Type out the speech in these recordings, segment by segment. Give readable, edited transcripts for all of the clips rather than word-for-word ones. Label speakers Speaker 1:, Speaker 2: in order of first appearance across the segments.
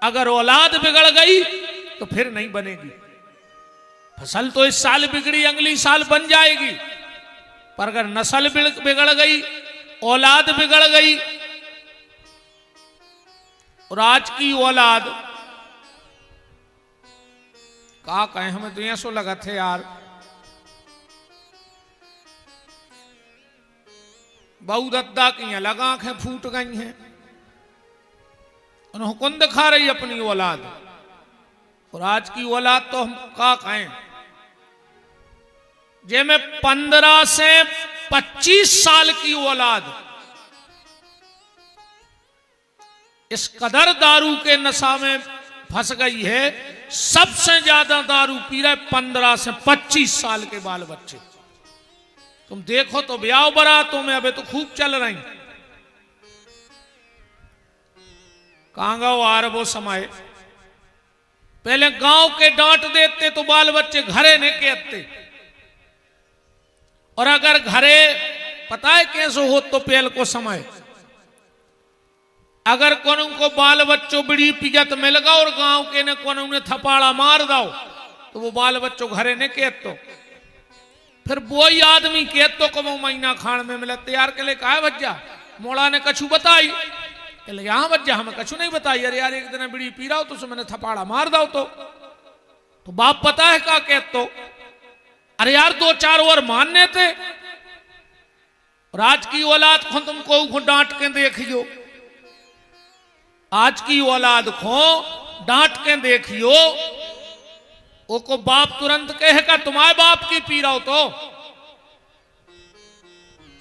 Speaker 1: अगर औलाद बिगड़ गई तो फिर नहीं बनेगी। फसल तो इस साल बिगड़ी, अगली साल बन जाएगी, पर अगर नस्ल बिगड़ गई, औलाद बिगड़ गई, और आज की औलाद का कहें, हमें तो ऐसो लगा थे यार, बहु दद्दा की अलग आंखें फूट गई हैं, उन्होंने कौन दिखा रही अपनी औलाद। और आज की औलाद तो हम का कहें, जे में 15 से 25 साल की औलाद इस कदर दारू के नशा में फंस गई है। सबसे ज्यादा दारू पी रहे 15 से 25 साल के बाल बच्चे। तुम देखो तो ब्याह बरातों में अबे तो खूब चल रही। कहां गो आ वो समय, पहले गांव के डांट देते तो बाल बच्चे घरे नहीं कहते, और अगर घरे पता है कैसे हो तो पहल को समय, अगर कोनों को बाल बच्चों बड़ी पिजत मिल गया और गांव के ने कोनों ने थपाड़ा मार दो तो वो बाल बच्चों घरे ने कहत तो फिर वही आदमी कहत तो कब महीना खान में मिला तैयार के लिए कहा बच्चा मोड़ा ने कछु बताई, कहले यहां बच्चा हमें कछु नहीं बताई। अरे यार एक दिन बीड़ी पी रहा हो तो मैंने थपाड़ा मार दो तो बाप पता है क्या कहत तो, अरे यार 2-4 और मानने थे। और आज की औलाद को तुमको डांट के देखियो, आज की औलाद को डांट के देखियो, वो को बाप तुरंत कहेगा तुम्हारे बाप की पी रहा हो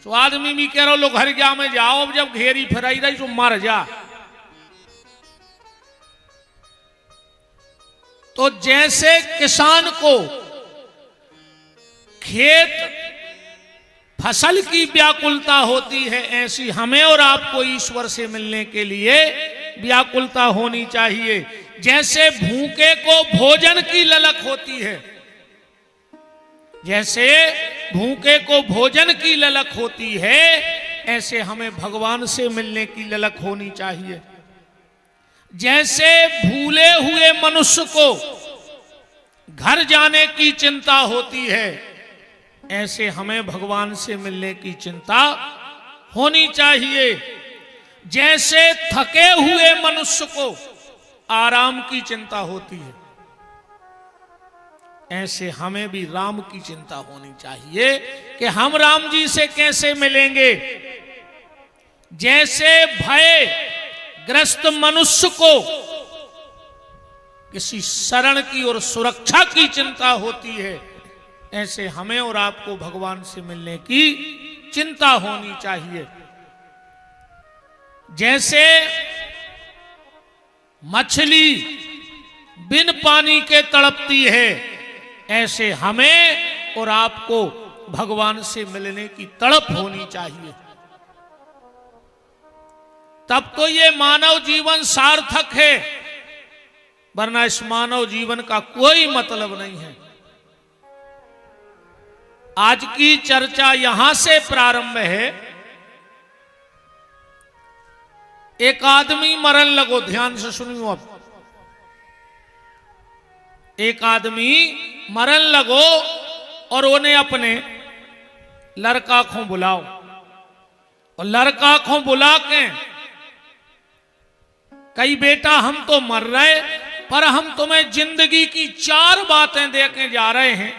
Speaker 1: तो आदमी भी कह रहा लो घर गया में जाओ, अब जब घेरी फिराई रही तो मर जा। तो जैसे किसान को खेत फसल की व्याकुलता होती है, ऐसी हमें और आपको ईश्वर से मिलने के लिए व्याकुलता होनी चाहिए। जैसे भूखे को भोजन की ललक होती है, जैसे भूखे को भोजन की ललक होती है, ऐसे हमें भगवान से मिलने की ललक होनी चाहिए। जैसे भूले हुए मनुष्य को घर जाने की चिंता होती है, ऐसे हमें भगवान से मिलने की चिंता होनी चाहिए। जैसे थके हुए मनुष्य को आराम की चिंता होती है, ऐसे हमें भी राम की चिंता होनी चाहिए कि हम राम जी से कैसे मिलेंगे। जैसे भय ग्रस्त मनुष्य को किसी शरण की और सुरक्षा की चिंता होती है, ऐसे हमें और आपको भगवान से मिलने की चिंता होनी चाहिए। जैसे मछली बिन पानी के तड़पती है, ऐसे हमें और आपको भगवान से मिलने की तड़प होनी चाहिए। तब तो ये मानव जीवन सार्थक है, वरना इस मानव जीवन का कोई मतलब नहीं है। आज की चर्चा यहां से प्रारंभ है। एक आदमी मरन लगो, ध्यान से सुनियो। अब एक आदमी मरन लगो और उन्हें अपने लड़का को बुलाओ, और लड़का को बुला के कई बेटा हम तो मर रहे, पर हम तुम्हें जिंदगी की 4 बातें दे के जा रहे हैं,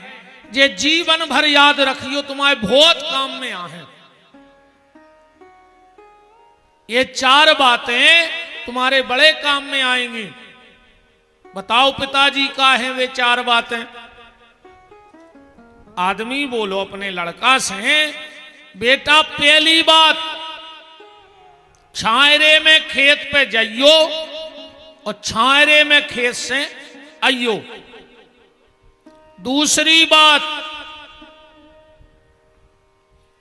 Speaker 1: जे जीवन भर याद रखियो, तुम्हारे बहुत काम में आए। ये 4 बातें तुम्हारे बड़े काम में आएंगी। बताओ पिताजी का है वे 4 बातें। आदमी बोलो अपने लड़का से, बेटा पहली बात, छायरे में खेत पे जाइयो और छायरे में खेत से आइयो। दूसरी बात,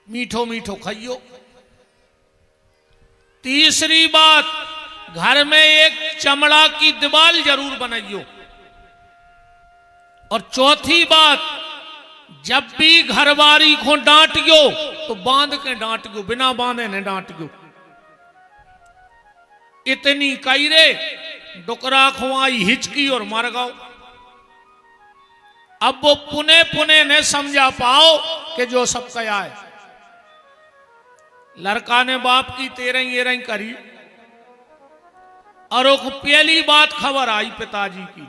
Speaker 1: मीठो मीठो खाइयो। तीसरी बात, घर में एक चमड़ा की दीवार जरूर बनाइयो। और चौथी बात, जब भी घरवारी को डांटियो तो बांध के डांटियो, बिना बांधे ने डांटियो। इतनी कई रे डुकरा खुआई हिचकी और मर गओ। अब वो पुने पुने ने समझा पाओ कि जो सब कया है। लड़का ने बाप की तेरह एरह करी और वो पहली बात खबर आई पिताजी की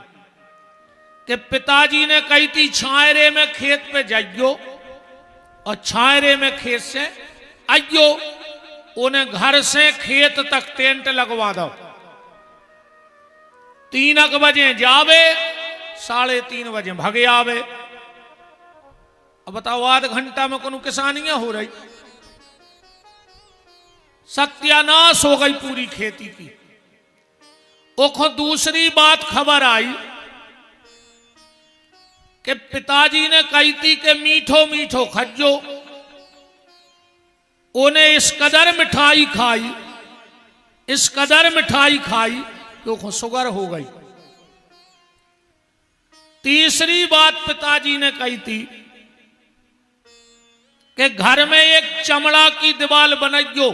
Speaker 1: कि पिताजी ने कही थी छायरे में खेत पे जाइयो और छायरे में खेत से आइयो, उन्हें घर से खेत तक टेंट लगवा दो। 3 बजे जावे, 3:30 बजे भगे आवे। अब बताओ आध घंटा में कोनो किसानियां हो रही। सत्यानाश हो गई पूरी खेती की। ओखो दूसरी बात खबर आई कि पिताजी ने कही थी कि मीठो मीठो खज्जो। उन्हें इस कदर मिठाई खाई, इस कदर मिठाई खाई कि ओखो शुगर हो गई। तीसरी बात पिताजी ने कही थी कि घर में एक चमड़ा की दीवार बनाइयो।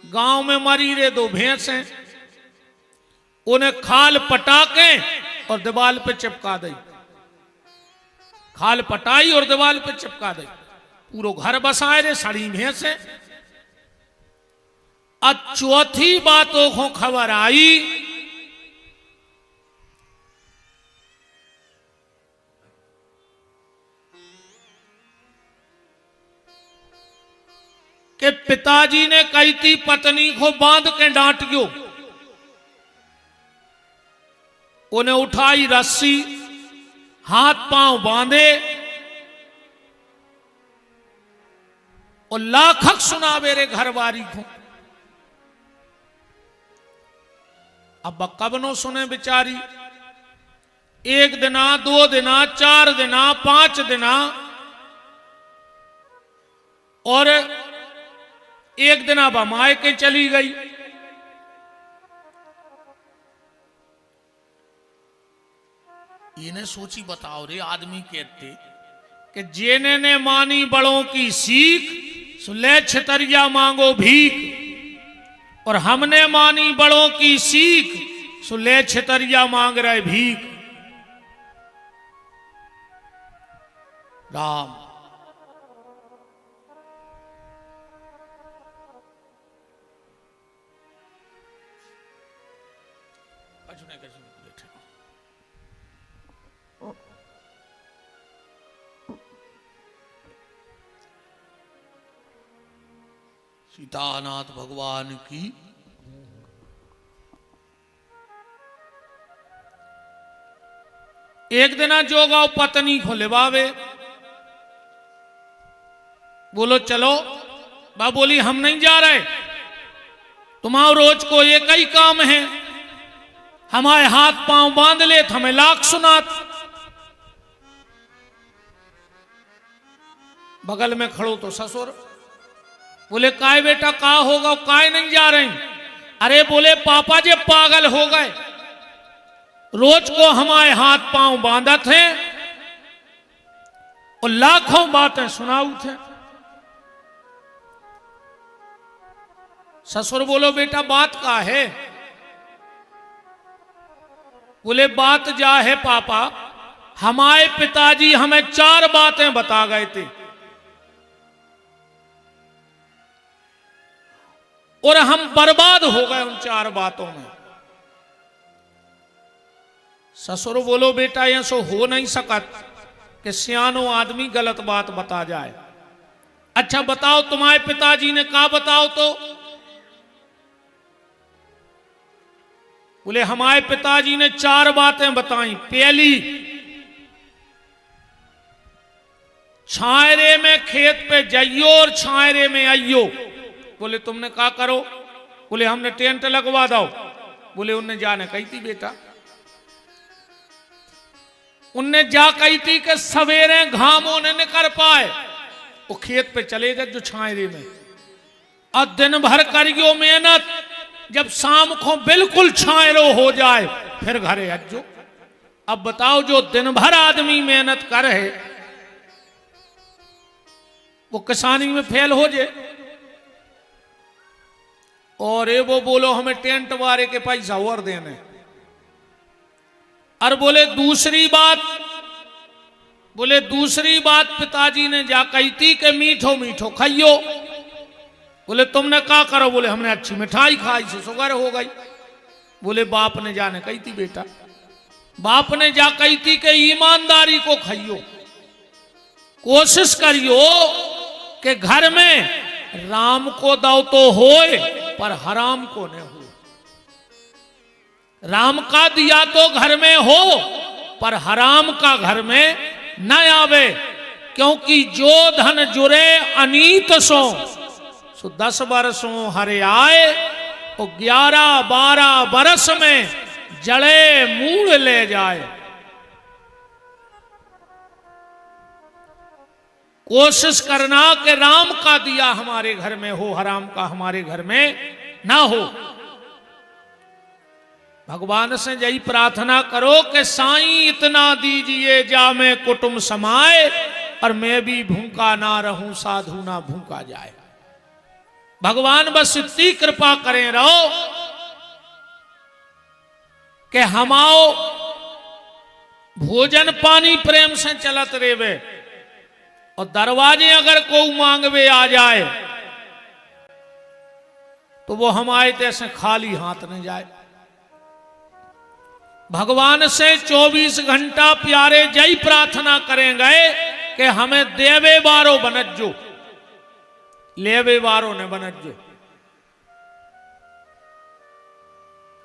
Speaker 1: गांव में मरी रे 2 भैंस हैं, उन्हें खाल पटा के और दीवार पे चिपका दी। खाल पटाई और दीवार पे चिपका दी। पूरा घर बसाए रे सड़ी भैंस है। अब चौथी बातों को खबर आई कि पिताजी ने कही थी पत्नी को बांध के डांटियो। उन्हें उठाई रस्सी, हाथ पांव बांधे और लाखक सुनावे रे घरवारी को। अब कब नो सुने बेचारी। 1 दिना, 2 दिना, 4 दिना, 5 दिना और 1 दिना बमाए के चली गई। इन्हें सोची बताओ रे आदमी कहते कि जेने ने मानी बड़ों की सीख, सुले छतरिया मांगो भीख। और हमने मानी बड़ों की सीख, सुले छतरिया मांग रहे भीख। राम सीतानाथ भगवान की। एक दिन जोगाओ पत्नी को लिबावे। बोलो चलो। बा बोली हम नहीं जा रहे, तुम्हारा रोज को एक ही काम है, हमारे हाथ पांव बांध ले तो हमें लाख सुनात। बगल में खड़ो तो ससुर। बोले काय बेटा का होगा, काय नहीं जा रहे। अरे बोले पापा जी पागल हो गए, रोज को हमारे हाथ पांव बांधा थे और लाखों बातें सुनाऊ थे। ससुर बोलो बेटा बात का है। बोले बात जा है पापा, हमारे पिताजी हमें 4 बातें बता गए थे और हम बर्बाद हो गए उन 4 बातों में। ससुर बोलो बेटा ये सो हो नहीं सकत कि सियानो आदमी गलत बात बता जाए। अच्छा बताओ तुम्हारे पिताजी ने कहा, बताओ तो। बोले हमारे पिताजी ने 4 बातें बताई। पहली, छायरे में खेत पे जाइयो और छायरे में आइयो। बोले तुमने क्या करो। बोले हमने टेंट लगवा दो। बोले उनने जाने कही थी बेटा, उनने जा कही थी कि सवेरे घामों ने निकल पाए वो खेत पे चले जाए जो छायरे में, और दिन भर करियो मेहनत, जब शाम को बिल्कुल छायरो हो जाए फिर घरे अज्जो। अब बताओ जो दिन भर आदमी मेहनत करे वो किसानी में फेल हो जाए। और ये वो बोलो हमें टेंट वाले के पैसा और देने। और बोले दूसरी बात पिताजी ने जा कही थी कि मीठो मीठो खाइयो। बोले तुमने क्या करो? बोले हमने अच्छी मिठाई खाई से शुगर हो गई। बोले बाप ने जाने कही थी बेटा, बाप ने जा कही थी कि ईमानदारी को खाइयो, कोशिश करियो कि घर में राम को दो तो होए पर हराम को न हो। राम का दिया तो घर में हो पर हराम का घर में न आवे, क्योंकि जो धन जुरे अनीत सो 10 बरसों हरे आए, और 11-12 बरस में जड़े मूड़ ले जाए। कोशिश करना कि राम का दिया हमारे घर में हो, हराम का हमारे घर में ना हो। भगवान से यही प्रार्थना करो कि साईं इतना दीजिए जा मैं कुटुंब समाए, और मैं भी भूखा ना रहूं साधु ना भूखा जाए। भगवान बस इतनी कृपा करें रहो कि हमाओ भोजन पानी प्रेम से चलत रेवे, और दरवाजे अगर कोई मांगवे आ जाए तो वो हमारे जैसे खाली हाथ न जाए। भगवान से 24 घंटा प्यारे जय प्रार्थना करेंगे कि हमें देवे वारो बनज्जो, लेवे वारो ने बनज्जो।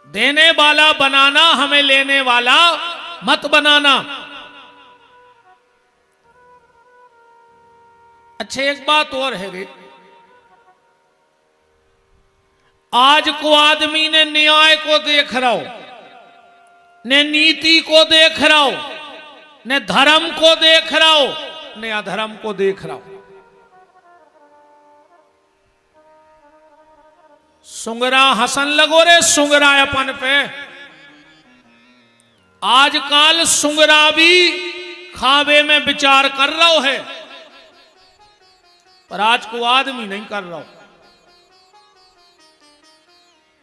Speaker 1: देने वाला बनाना, हमें लेने वाला मत बनाना। अच्छा एक बात और है रे, आज को आदमी ने न्याय को देख रहा हो, ने नीति को देख रहा हो, ने धर्म को देख रहा हो, ने अधर्म को देख रहा हो। सुंगरा हसन लगो रे सुंगरा अपन पे। आजकल सुंगरा भी खावे में विचार कर रहा है, पर आज को आदमी नहीं कर रहा।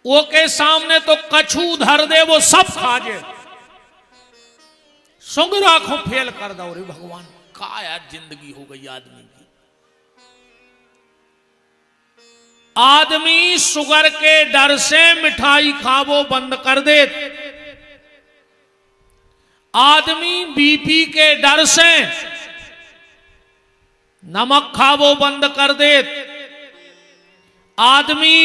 Speaker 1: वो के सामने तो कछू धर दे वो सब खा जाए, सुंगरा को फेल कर दो रे भगवान। का यार जिंदगी हो गई आदमी की। आदमी शुगर के डर से मिठाई खावो बंद कर दे, आदमी बीपी के डर से नमक खावो बंद कर दे, आदमी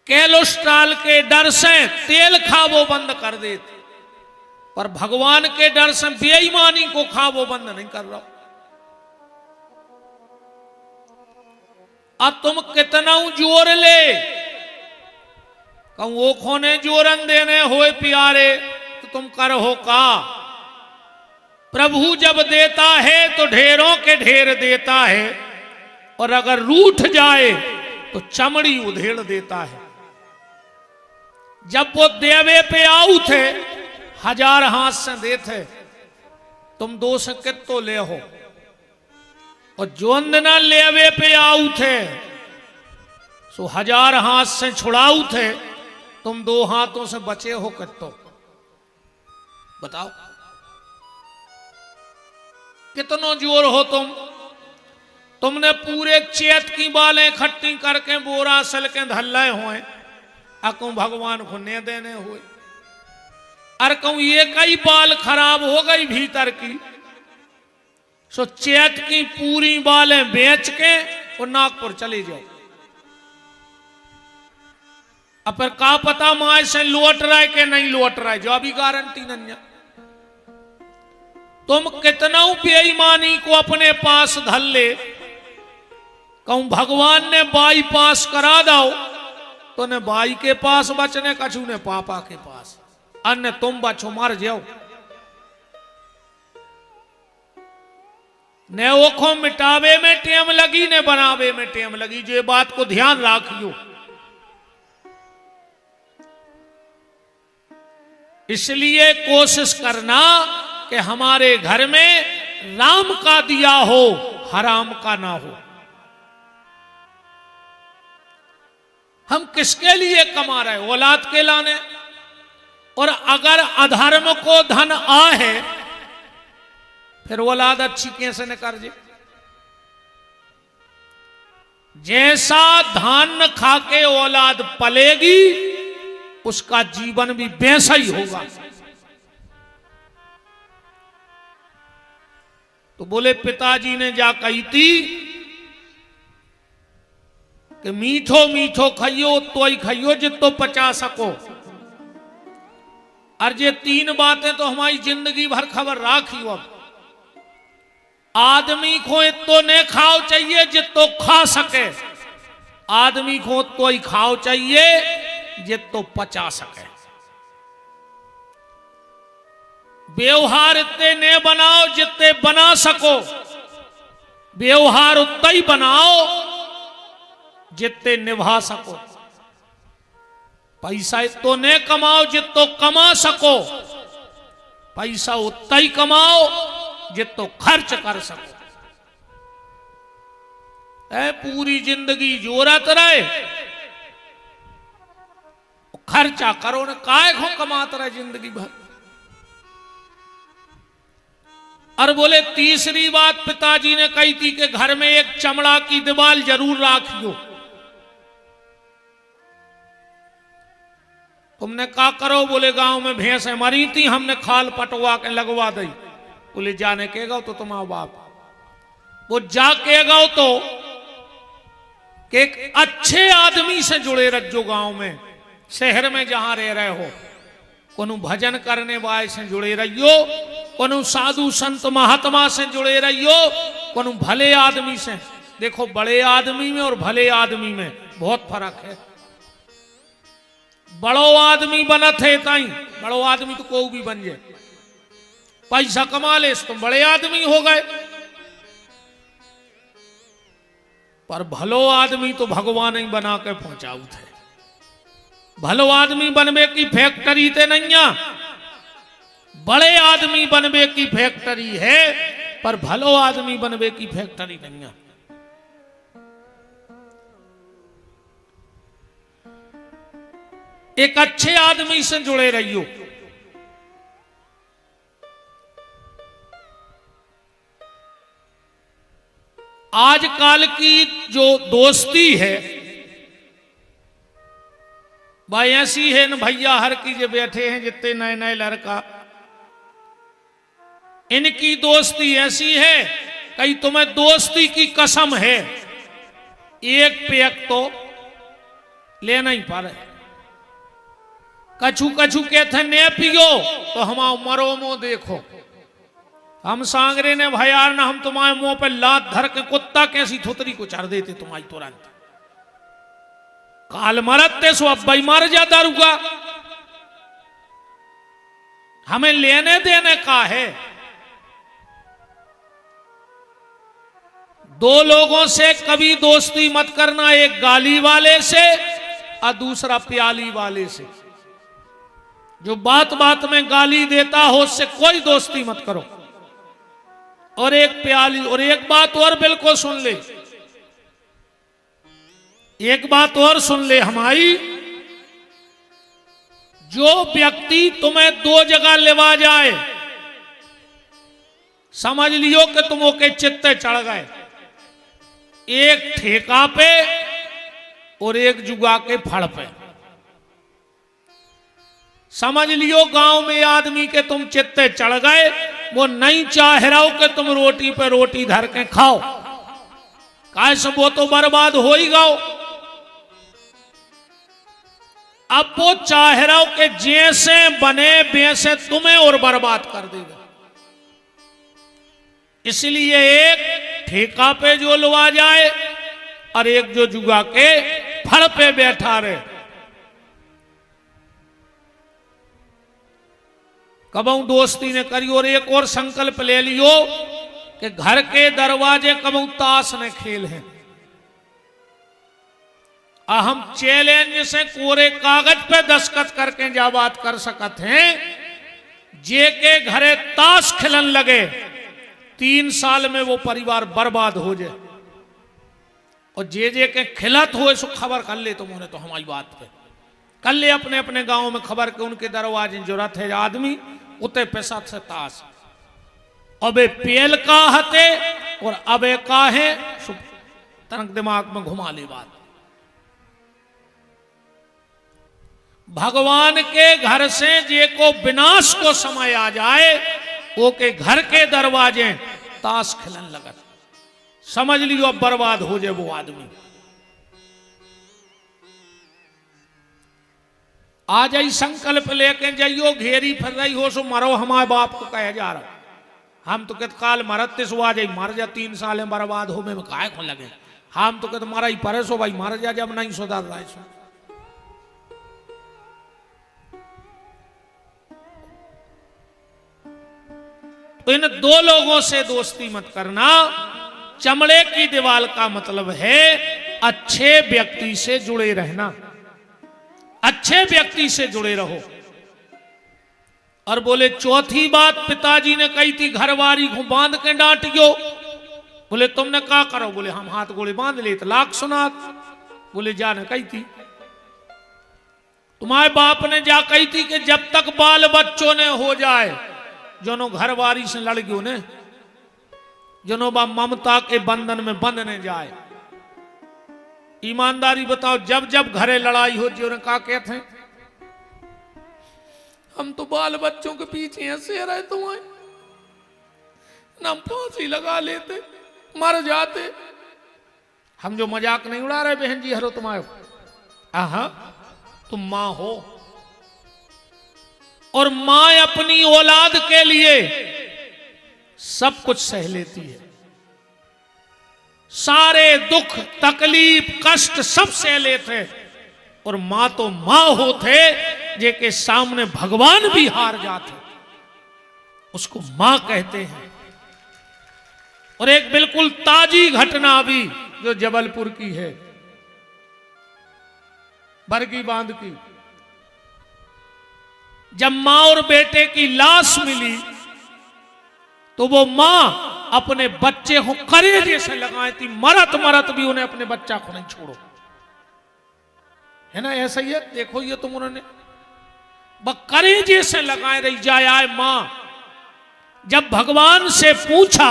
Speaker 1: कोलेस्ट्रॉल के डर से तेल खावो बंद कर दे, पर भगवान के डर से बेईमानी को खावो बंद नहीं कर रहा। अब तुम कितना जोर ले, कहूं वो खोने जोरन देने होए प्यारे तो तुम करो का। प्रभु जब देता है तो ढेरों के ढेर देता है, और अगर रूठ जाए तो चमड़ी उधेड़ देता है। जब वो देवे पे आऊ थे 1000 हाथ से देते, तुम 2 से कितो ले हो, और जोंदना लेवे पे आऊ थे सो 1000 हाथ से छुड़ाऊ थे, तुम 2 हाथों से बचे हो कितो। बताओ कितनो जोर हो तुमने पूरे चेत की बालें इकट्ठी करके बोरा सल के धल्ले हुए, अकू भगवान को ने देने हुए। अरे कहूं ये कई बाल खराब हो गई भीतर की, सो चेत की पूरी बालें बेच के और नागपुर चली जाओ। अब फिर का पता माए से लौट रहा है कि नहीं लौट रहा है, जो अभी गारंटी नहीं। तुम कितना बेईमानी को अपने पास धल ले, कहूं भगवान ने बाईपास करा दो तो ने बाई के पास बचने कछु ने पापा के पास, अन्य तुम बचो मर जाओ। ने ओखो मिटावे में टेम लगी, ने बनावे में टेम लगी। जो ये बात को ध्यान रखियो। इसलिए कोशिश करना कि हमारे घर में राम का दिया हो, हराम का ना हो। हम किसके लिए कमा रहे? औलाद के लाने। और अगर अधर्म को धन आ है फिर औलाद अच्छी कैसे न कर जे? जैसा धान खा के औलाद पलेगी उसका जीवन भी वैसा ही होगा। तो बोले पिताजी ने जा कही थी कि मीठो मीठो खाइयो तो ही खाइयो जितो पचा सको। और ये तीन बातें तो हमारी जिंदगी भर खबर राखी। अब आदमी को इतो ने खाओ चाहिए जितो खा सके, आदमी को तो ही खाओ चाहिए जितो पचा सके। व्यवहार इतने ने बनाओ जितने बना सको, व्यवहार उतना ही बनाओ जितने निभा सको। पैसा इतो ने कमाओ जितो कमा सको, पैसा उतना ही कमाओ जितो खर्च कर सको। पूरी जिंदगी जोरत रहे खर्चा करो न, काय को कमाता रहे जिंदगी भर। और बोले तीसरी बात पिताजी ने कही थी कि घर में एक चमड़ा की दीवार जरूर राखियो। तुमने क्या करो? बोले गांव में भैंसें मरी थी, हमने खाल पटवा के लगवा दी। बोले जाने के गो तो तुम्हारा बाप वो जाके गो तो कि एक अच्छे आदमी से जुड़े रखो गांव में, शहर में जहां रह रहे हो, कोनो भजन करने वाले से जुड़े रहियो, कोनो साधु संत महात्मा से जुड़े रहियो, कोनो भले आदमी से। देखो बड़े आदमी में और भले आदमी में बहुत फर्क है। बड़ो आदमी बनत है ताई, बड़ो आदमी तो कोई भी बन जाए, पैसा कमा ले तुम बड़े आदमी हो गए। पर भलो आदमी तो भगवान ही बना के पहुंचाऊ थे। भलो आदमी बनबे की फैक्ट्री ते नहीं, बड़े आदमी बनबे की फैक्ट्री है, पर भलो आदमी बनबे की फैक्ट्री नहीं है। एक अच्छे आदमी से जुड़े रहियो। आजकल की जो दोस्ती है भाई ऐसी है न भैया, हर की जो बैठे हैं जितने नए नए लड़का, इनकी दोस्ती ऐसी है कहीं तुम्हें दोस्ती की कसम है एक पेक तो लेना ही पड़े। कछु कछु कहते ने पियो तो हमारा मरो मो देखो, हम सांगरे ने भयार ना हम तुम्हारे मुंह पे लात धर के कुत्ता कैसी थुतरी को चढ़ देते तुम्हारी तुरंत। काल मरते सो अब भाई मर जा दारूगा, हमें लेने देने का है। दो लोगों से कभी दोस्ती मत करना, एक गाली वाले से और दूसरा प्याली वाले से। जो बात बात में गाली देता हो उससे कोई दोस्ती मत करो। और एक प्याली, और एक बात और बिल्कुल सुन ले, एक बात और सुन ले हमारी, जो व्यक्ति तुम्हें दो जगह लेवा जाए समझ लियो कि तुम ओके चित्ते चढ़ गए, एक ठेका पे और एक जुगा के फड़ पे। समझ लियो गांव में आदमी के तुम चित्ते चढ़ गए, वो नहीं चाह रहा हो कि तुम रोटी पे रोटी धर के खाओ, कैसे वो तो बर्बाद हो ही गाओ। अब वो चाह रहा हो कि जैसे बने वैसे तुम्हें और बर्बाद कर देगा। इसलिए एक ठेका पे जो लवा जाए और एक जो जुगा के फड़ पे बैठा रहे। कबहू दोस्ती ने करी और एक और संकल्प ले लियो कि घर के दरवाजे कबहू ताश ने खेल है। हम चैलेंज से कोरे कागज पे दस्तखत करके जा बात कर सकते हैं, जे के घरे ताश खिलन लगे 3 साल में वो परिवार बर्बाद हो जाए। और जे के खिलत हो सो खबर कर ले तुम तो हमारी बात पे कर ले अपने अपने गांव में खबर के उनके दरवाजे जरूरत है आदमी उते पैसा से ताश अबे पेल का हते और अबे का है तनक दिमाग में घुमा ले बात। भगवान के घर से जे को विनाश को समय आ जाए वो के घर के दरवाजे ताश खिलन लगत समझ लियो अब बर्बाद हो जाए वो आदमी। आ जाई संकल्प लेके जाइयो घेरी फिर रही हो सो मरो हमारे बाप को कहे जा रहा हम तो कहते काल मरते सो आ जाई मर जा 3 साल में बर्बाद हो में काय को लगे हम तो कहते मारा ही परे सो भाई मर जा जब नहीं सुधार रहा सो। तो इन 2 लोगों से दोस्ती मत करना। चमड़े की दीवार का मतलब है अच्छे व्यक्ति से जुड़े रहना, अच्छे व्यक्ति से जुड़े रहो। और बोले चौथी बात पिताजी ने कही थी घरवारी को बांध के डांटियो। बोले तुमने क्या करो? बोले हम हाथ गोले बांध ले लाख सुनात। बोले जाने कही थी तुम्हारे बाप ने जा कही थी कि जब तक बाल बच्चों ने हो जाए जोनो घरवारी से लड़ गयो ने जनो बा ममता के बंधन में बंधने जाए। ईमानदारी बताओ जब जब घरे लड़ाई होती है क्या कहते हैं हम तो बाल बच्चों के पीछे ऐसे रहे तुम्हारे ना फांसी लगा लेते मर जाते। हम जो मजाक नहीं उड़ा रहे बहन जी हरो तुम्हारे आहा तुम मां हो और मां अपनी औलाद के लिए सब कुछ सह लेती है, सारे दुख तकलीफ कष्ट सब सह लेते और मां तो मां होते जे के सामने भगवान भी हार जाते उसको मां कहते हैं। और एक बिल्कुल ताजी घटना भी जो जबलपुर की है बरगी बांध की जब मां और बेटे की लाश मिली तो वो मां अपने बच्चे को करेजे से लगाई थी मरत मरत भी उन्हें अपने बच्चा को नहीं छोड़ो है ना ऐसा ही है देखो ये तुम उन्होंने करेजे से लगाए रही जाए मां। जब भगवान से पूछा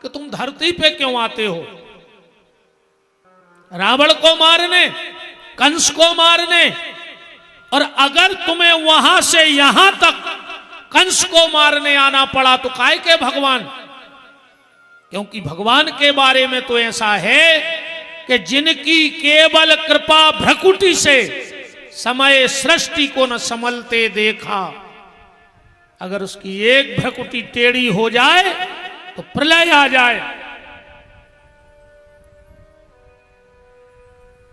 Speaker 1: कि तुम धरती पे क्यों आते हो रावण को मारने कंस को मारने और अगर तुम्हें वहां से यहां तक कंस को मारने आना पड़ा तो काय के भगवान? क्योंकि भगवान के बारे में तो ऐसा है कि जिनकी केवल कृपा भ्रकुटी से समय सृष्टि को न संभलते देखा अगर उसकी एक भ्रकुटी टेढ़ी हो जाए तो प्रलय आ जाए।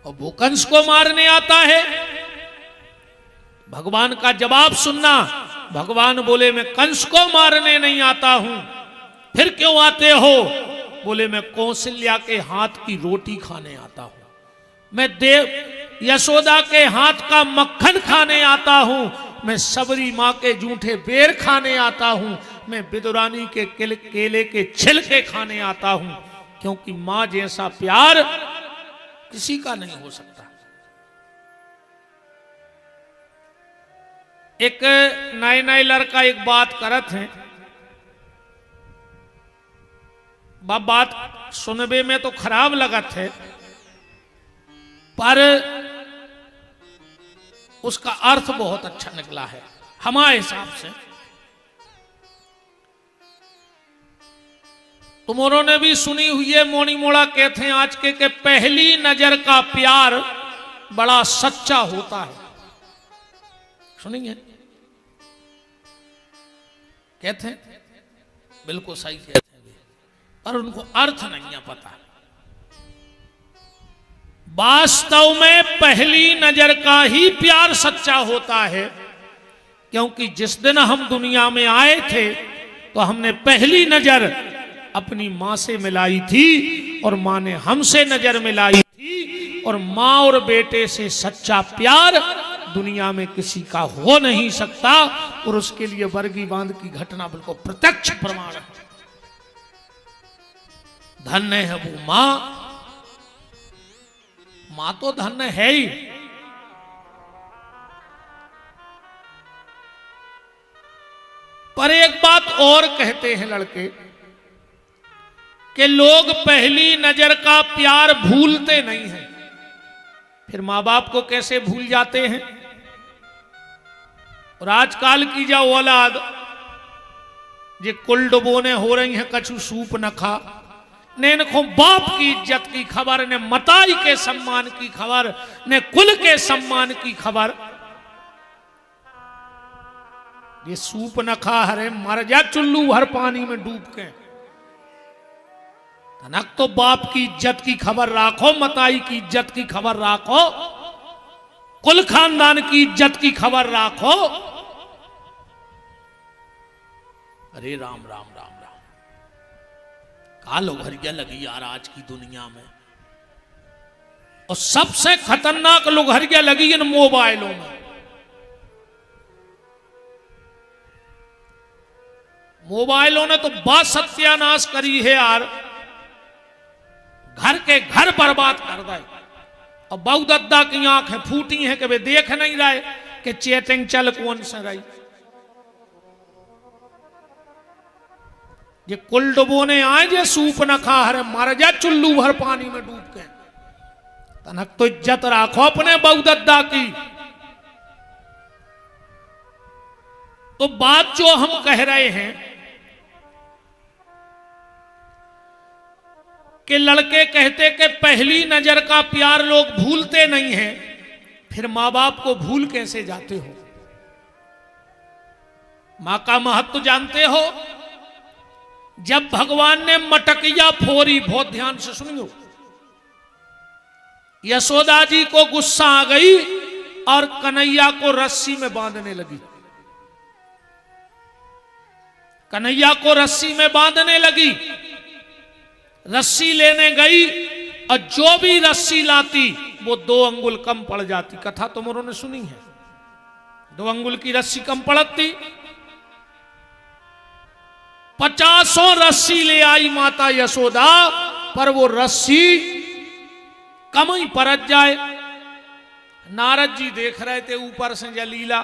Speaker 1: और वो कंस को मारने आता है भगवान का जवाब सुनना। भगवान बोले मैं कंस को मारने नहीं आता हूं फिर क्यों आते हो? बोले मैं कौशल्या के हाथ की रोटी खाने आता हूं, मैं देव यशोदा के हाथ का मक्खन खाने आता हूं, मैं सबरी मां के जूठे बेर खाने आता हूं, मैं विदुरानी के केले के छिलके खाने आता हूं। क्योंकि मां जैसा प्यार किसी का नहीं हो सकता। एक नए नए लड़का एक बात करत है बात सुनबे में तो खराब लगत है पर उसका अर्थ बहुत अच्छा निकला है हमारे हिसाब से। तुमों ने भी सुनी हुई है मोनी मोड़ा कहते हैं आज के पहली नजर का प्यार बड़ा सच्चा होता है। सुनिए कहते हैं बिल्कुल सही कहते हैं पर उनको अर्थ नहीं है पता। वास्तव में पहली नजर का ही प्यार सच्चा होता है क्योंकि जिस दिन हम दुनिया में आए थे तो हमने पहली नजर अपनी मां से मिलाई थी और मां ने हमसे नजर मिलाई थी। और मां और बेटे से सच्चा प्यार दुनिया में किसी का हो नहीं सकता। और उसके लिए बरगी बांध की घटना बिल्कुल प्रत्यक्ष प्रमाण है। धन्य है वो मां मां तो धन है ही। पर एक बात और कहते हैं लड़के कि लोग पहली नजर का प्यार भूलते नहीं हैं, फिर मां बाप को कैसे भूल जाते हैं। और आजकल की जो औलाद जे कुल डुबोने हो रही है, कछु सूप न खा, ने इनको बाप की इज्जत की खबर, ने मताई के सम्मान की खबर, ने कुल के सम्मान की खबर। ये सूप न खा, हरे मर जा चुल्लू भर पानी में डूब के। तनक तो बाप की इज्जत की खबर राखो, मताई की इज्जत की खबर राखो, कुल खानदान की इज्जत की खबर राखो। अरे राम राम राम राम, का लुघरिया लगी यार आज की दुनिया में। और सबसे खतरनाक लुघरिया लगी इन मोबाइलों में। मोबाइलों ने तो बात सत्यानाश करी है यार, घर के घर बर्बाद कर दे। और बहु दद्दा की आंखें फूटी हैं कि वे देख नहीं रहे कि चैटिंग चल कौन से रही। ये कुल डुबोने आए जे सूप न खा, हरे मर जा चुल्लू भर पानी में डूब के। तनक तो इज्जत राखो अपने बहु दद्दा की। तो बात जो हम कह रहे हैं कि लड़के कहते कि पहली नजर का प्यार लोग भूलते नहीं हैं, फिर मां बाप को भूल कैसे जाते हो। मां का महत्व जानते हो। जब भगवान ने मटकिया फोरी, बहुत ध्यान से सुनियो, यशोदा जी को गुस्सा आ गई और कन्हैया को रस्सी में बांधने लगी। कन्हैया को रस्सी में बांधने लगी। रस्सी लेने गई और जो भी रस्सी लाती वो 2 अंगुल कम पड़ जाती। कथा तुम लोगों ने सुनी है, 2 अंगुल की रस्सी कम पड़ती। 50 रस्सी ले आई माता यशोदा, पर वो रस्सी कम ही परत जाए। नारद जी देख रहे थे ऊपर से जलीला।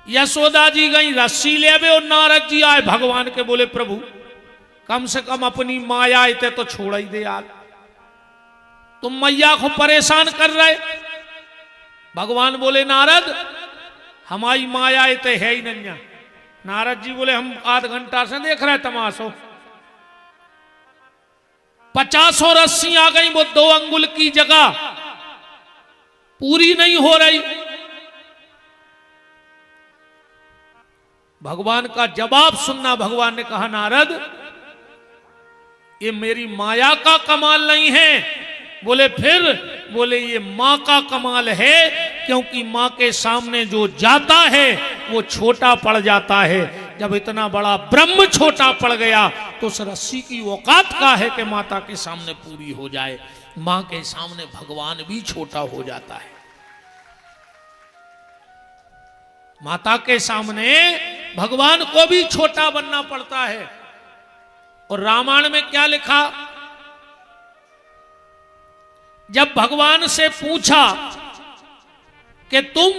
Speaker 1: यशोदा जी गई रस्सी ले आवे और नारद जी आए भगवान के, बोले प्रभु कम से कम अपनी माया इते तो छोड़ ही दे यार, तुम मैया को परेशान कर रहे। भगवान बोले नारद हमारी माया इते है ही नहीं। नारद जी बोले हम आध घंटा से देख रहे तमाशो। 50 रस्सी आ गई, वो 2 अंगुल की जगह पूरी नहीं हो रही। भगवान का जवाब सुनना। भगवान ने कहा नारद ये मेरी माया का कमाल नहीं है। बोले फिर? बोले ये मां का कमाल है, क्योंकि मां के सामने जो जाता है वो छोटा पड़ जाता है। जब इतना बड़ा ब्रह्म छोटा पड़ गया तो उस रस्सी की औकात का है कि माता के सामने पूरी हो जाए। मां के सामने भगवान भी छोटा हो जाता है। माता के सामने भगवान को भी छोटा बनना पड़ता है। और रामायण में क्या लिखा? जब भगवान से पूछा कि तुम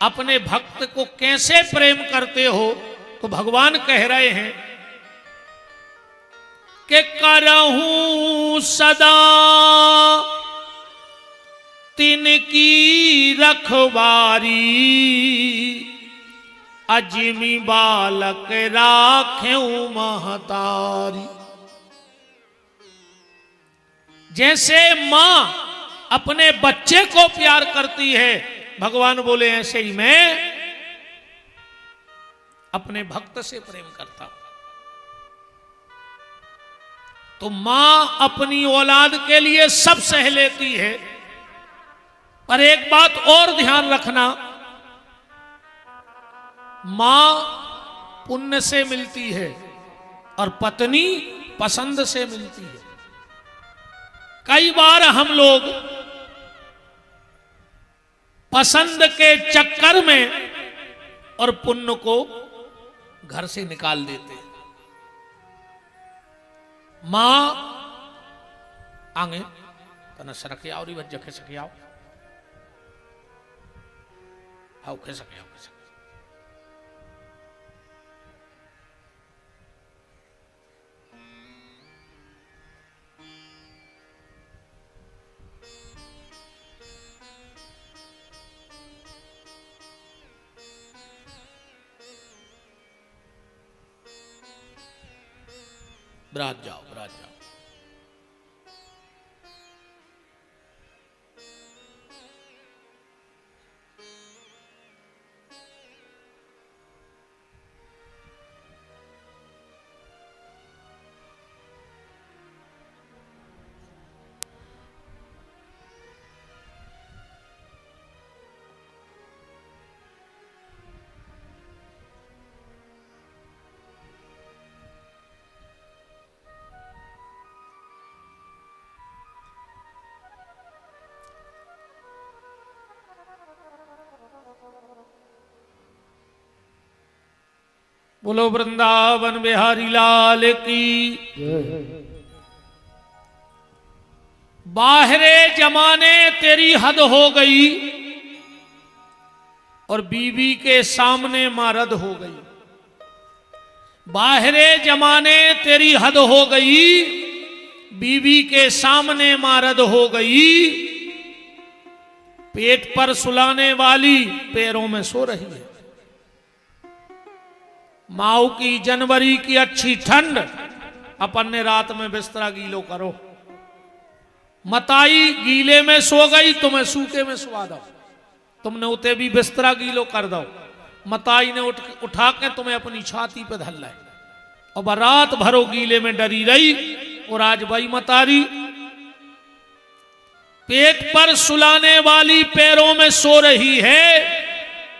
Speaker 1: अपने भक्त को कैसे प्रेम करते हो, तो भगवान कह रहे हैं कि करहूं सदा तिनकी रखवारी, अजिमी बालक राख्यूं महतारी। जैसे मां अपने बच्चे को प्यार करती है, भगवान बोले ऐसे ही मैं अपने भक्त से प्रेम करता हूं। तो मां अपनी औलाद के लिए सब सह लेती है। पर एक बात और ध्यान रखना, मां पुण्य से मिलती है और पत्नी पसंद से मिलती है। कई बार हम लोग पसंद के चक्कर में और पुण्य को घर से निकाल देते हैं। मां आगे तना सरके आओ री वजह खिसके आओ खिसके आओ खिसके बरात जाओ बरात जाओ। बोलो वृंदावन बिहारी लाल की। बाहरे जमाने तेरी हद हो गई और बीवी के सामने मारद हो गई। बाहरे जमाने तेरी हद हो गई, बीवी के सामने मारद हो गई। पेट पर सुलाने वाली पैरों में सो रही है। माऊ की जनवरी की अच्छी ठंड, अपन ने रात में बिस्तरा गीलो करो। मताई गीले में सो गई, तुम्हें सूखे में सुवा दो। तुमने उते भी बिस्तरा गीलो कर दो। मताई ने उठा के तुम्हें अपनी छाती पे धर लाए और रात भरो गीले में डरी रही। और आज भाई मतारी पेट पर सुलाने वाली पैरों में सो रही है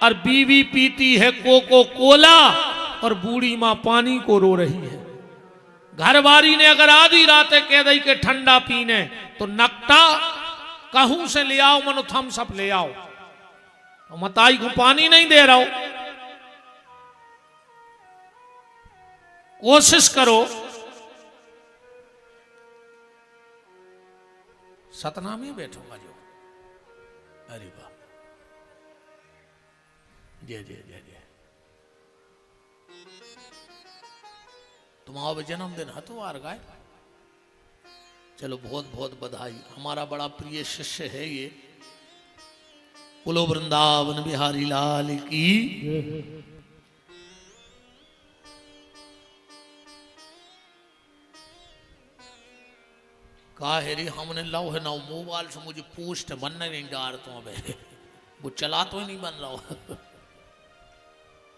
Speaker 1: और बीवी पीती है कोको कोला और बूढ़ी मां पानी को रो रही है। घरवारी ने अगर आधी रात कह दी के ठंडा पीने तो नकटा कहूं से ले आओ, मनो थम सब ले आओ। तो मताई को पानी नहीं दे रहा हो। कोशिश करो। सतनाम ही बैठूंगा जो। अरे वाह, जय जय जय जय। तुम्हारा जन्मदिन हतवार गाय। चलो बहुत बहुत बधाई। हमारा बड़ा प्रिय शिष्य है ये। बोलो वृंदावन बिहारी लाल की। कहा है रे हमने लाओ है ना मोबाइल से मुझे पोस्ट बनने नहीं डाल तो वो चला तो ही नहीं बन रहा।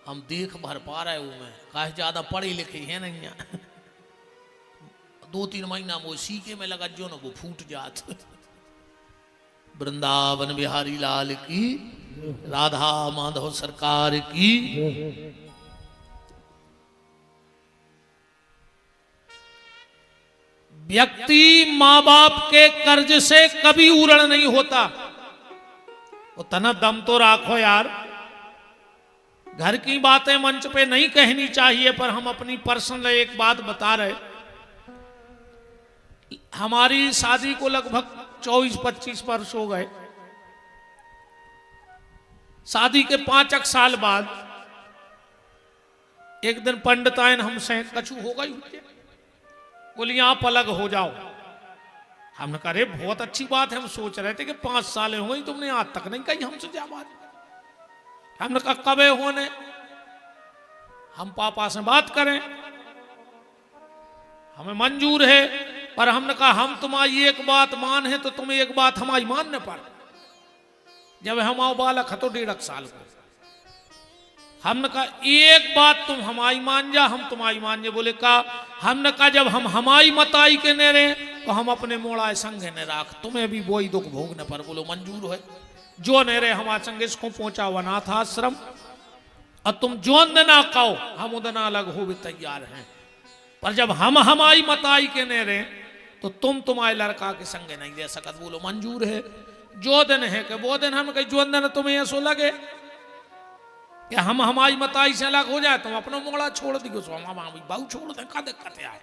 Speaker 1: हम देख भर पा रहे हूं मैं। कहा ज्यादा पढ़ी लिखी है नहीं। 2-3 महीना वो सीखे में लगा जो ना वो फूट जात। वृंदावन बिहारी लाल की, राधा माधव सरकार की। व्यक्ति माँ बाप के कर्ज से कभी उरण नहीं होता। उतना दम तो राखो यार। घर की बातें मंच पे नहीं कहनी चाहिए, पर हम अपनी पर्सनल एक बात बता रहे। हमारी शादी को लगभग 24-25 वर्ष हो गए। शादी के 5 साल बाद एक दिन पंडितायन हमसे कछु हो गई, बोली आप अलग हो जाओ। हमने कहा अरे बहुत अच्छी बात है। हम सोच रहे थे कि 5 साल हो गई, तुमने आज तक नहीं कही हमसे जा बात। हमने कहा कब होने, हम पापा से बात करें, हमें मंजूर है। पर हमने कहा हम तुम्हारी एक बात मान है तो तुम्हें एक बात हमारी मानने पर। जब हम आओ बालक है तो 1.5 साल को, हमने कहा एक बात तुम हमारी मान जा, हम तुम्हारी मान जा। बोले कहा, हमने कहा जब हम हमारी मताई के ने रहे तो हम अपने मोड़ा संगे ने राख, तुम्हें भी वही दुख भोगने पर। बोलो मंजूर है। जो ने रहे हमारे संग इसको पहुंचा अनाथ आश्रम, और तुम जो ना कहो हम उदना अलग हो भी तैयार हैं। पर जब हम हमारी मताई के ने रहे तो तुम तुम्हारे लड़का के संगे नहीं रह सकत। बोलो मंजूर है। जो दिन है कि वो दिन। हम कहीं जो दिन तुम्हें ऐसा लगे कि हम हमारी मताई से अलग हो जाए, तुम अपना मोड़ा छोड़ दियो, सो हम बाबू छोड़ दे, का दिक्कत है।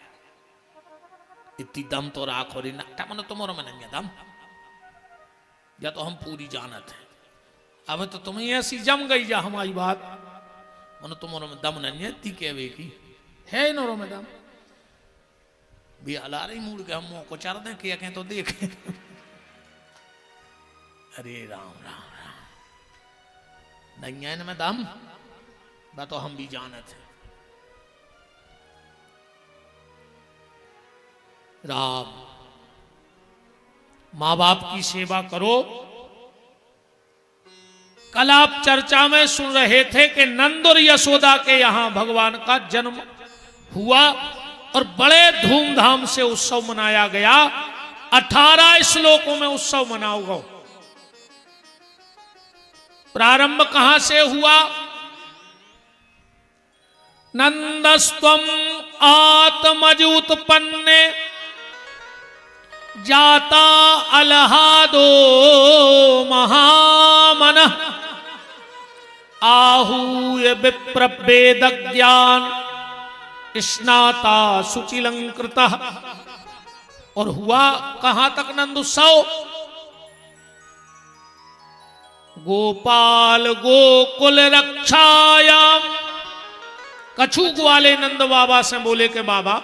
Speaker 1: इतनी दम तो राखो रे ना मन तुम्हारा में नहीं दम, या तो हम पूरी जानत है। अब तो तुम्हें ऐसी जम गई जा हमारी बात, मन तुम्हारा में दम नहीं है, ती कहवे की है नोरो में दम भी हला रही मूड के हम को चार दें क्या कहें तो देखें। अरे राम राम राम, नहीं है इनमें दम, बा तो हम भी जानत है। राम, माँ बाप की सेवा करो। कल आप चर्चा में सुन रहे थे कि नंद और यशोदा के यहां भगवान का जन्म हुआ और बड़े धूमधाम से उत्सव मनाया गया। 18 श्लोकों में उत्सव मनाओगे। प्रारंभ कहां से हुआ? नंदस्त्वम आत्मजुत्पन्ने जाता अलहादो महामनः आहूय विप्रवेद ज्ञान स्नाता शुचिलंकृतः। और हुआ कहां तक नंद उत्सव? गोपाल गोकुल रक्षायाम। कछु ग्वाले नंद बाबा से बोले कि बाबा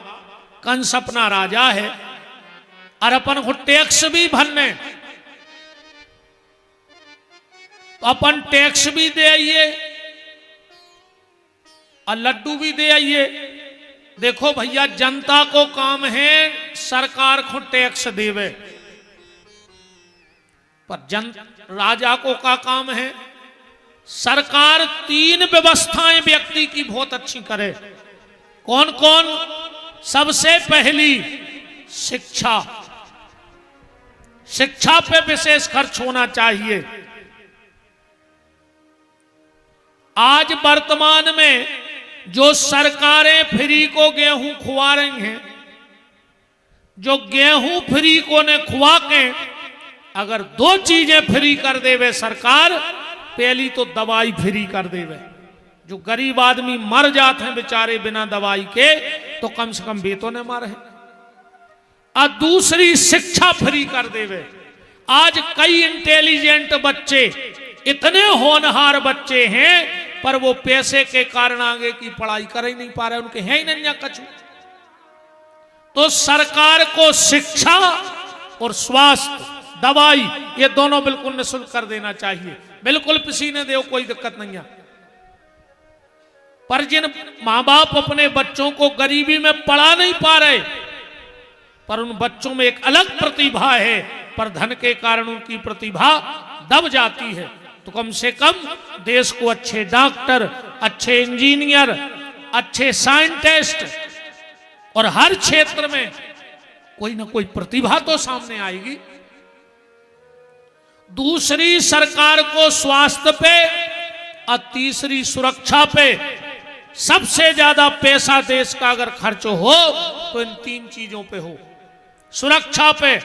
Speaker 1: कंस अपना राजा है और अपन को टैक्स भी भरने, तो अपन टैक्स भी दे आइए और लड्डू भी दे आइए। देखो भैया, जनता को काम है सरकार को टैक्स देवे, पर राजा को का काम है? सरकार 3 व्यवस्थाएं व्यक्ति की बहुत अच्छी करे। कौन कौन? सबसे पहली शिक्षा, शिक्षा पे विशेष खर्च होना चाहिए। आज वर्तमान में जो सरकारें फ्री को गेहूं खुआ रही हैं, जो गेहूं फ्री को ने खुआ के अगर 2 चीजें फ्री कर देवे सरकार, पहली तो दवाई फ्री कर देवे। जो गरीब आदमी मर जाते हैं बेचारे बिना दवाई के, तो कम से कम बेतों ने मारे। और दूसरी शिक्षा फ्री कर देवे। आज कई इंटेलिजेंट बच्चे, इतने होनहार बच्चे हैं, पर वो पैसे के कारण आगे की पढ़ाई कर ही नहीं पा रहे, उनके है ही नहीं कछु। तो सरकार को शिक्षा और स्वास्थ्य, दवाई, ये दोनों बिल्कुल निःशुल्क कर देना चाहिए। बिल्कुल पसीने दो, कोई दिक्कत नहीं है। पर जिन मां बाप अपने बच्चों को गरीबी में पढ़ा नहीं पा रहे, पर उन बच्चों में एक अलग प्रतिभा है, पर धन के कारण उनकी प्रतिभा दब जाती है, तो कम से कम देश को अच्छे डॉक्टर, अच्छे इंजीनियर, अच्छे साइंटिस्ट और हर क्षेत्र में कोई ना कोई प्रतिभा तो सामने आएगी। दूसरी, सरकार को स्वास्थ्य पे और तीसरी सुरक्षा पे। सबसे ज्यादा पैसा देश का अगर खर्च हो तो इन 3 चीजों पे हो। सुरक्षा पे